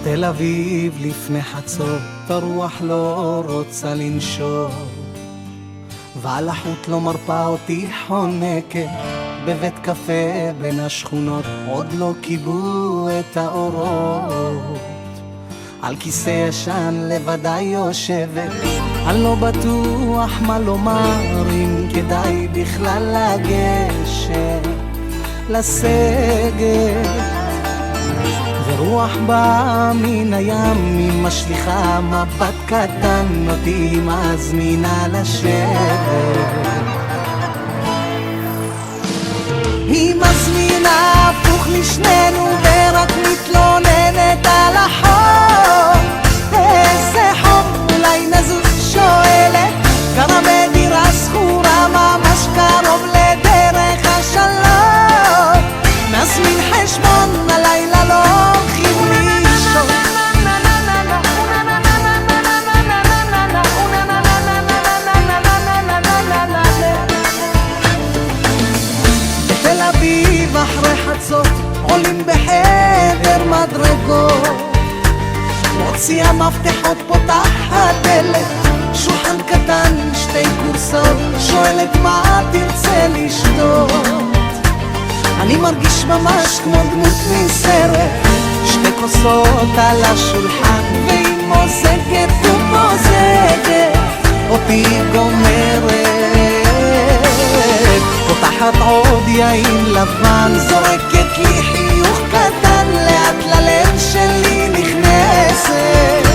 תל אביב לפני חצות, הרוח לא רוצה לנשור, ועל החוט לא מרפה אותי חונקת, בבית קפה בין השכונות עוד לא קיבלו את האורות. על כיסא ישן לבדי יושבת, אני לא בטוח מה לומר, אם כדאי בכלל לגשת לסגת. ורוח באה מן הים, היא משליחה מבט קטן, אותי מזמינה לשבת. היא מזמינה הפוך לשנינו ורק מתלוננת על החום. איזה חום, אולי נזוז, שואלת, גרה בדירה שכורה ממש קרוב לדרך השלום. נזמין חשבון, הלילה לא הולכים לישון. בתל אביב אחרי חצות עולים בחדר מדרגות, מוציאה מפתחות, פותחת דלת, שולחן קטן, שתי כורסאות, שואלת מה תרצה לשתות. אני מרגיש ממש כמו דמות מסרט, שתי כוסות על השולחן, והיא מוזגת ומוזגת, אותי גומרת. פותחת עוד יין לבן, זורקת לי חיוך קטן, לאט ללב שלי נכנסת.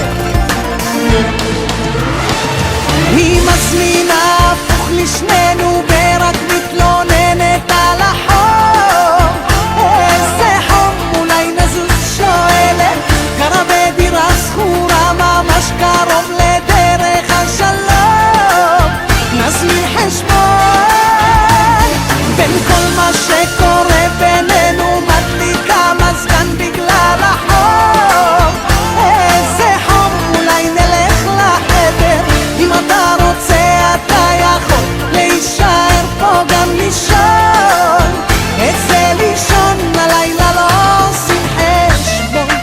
היא מזמינה הפוך לשנינו ורק מתלוננת על החום. איזה חום, אולי נזוז, שואלת, גרה בדירה שכורה ממש קרוב לדרך השלום. נזמין חשבון, בין כל מה שקורה בינינו מדליקה מזגן בגלל החום. איזה חום, אולי נלך לחדר, אם אתה רוצה אתה יכול להישאר פה גם לישון. איזה לישון, הלילה לא עושים חשבון.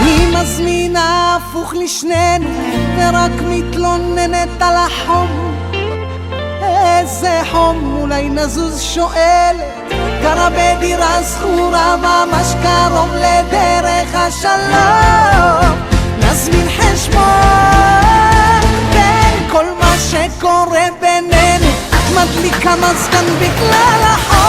היא מזמינה הפוך לשנינו ורק מתלוננת על החום. איזה חום, אולי נזוז, שואלת, גרה בדירה שכורה ממש קרוב לדרך השלום. נזמין חשבון, בין כל מה שקורה בינינו מדליקה מזגן בגלל החום.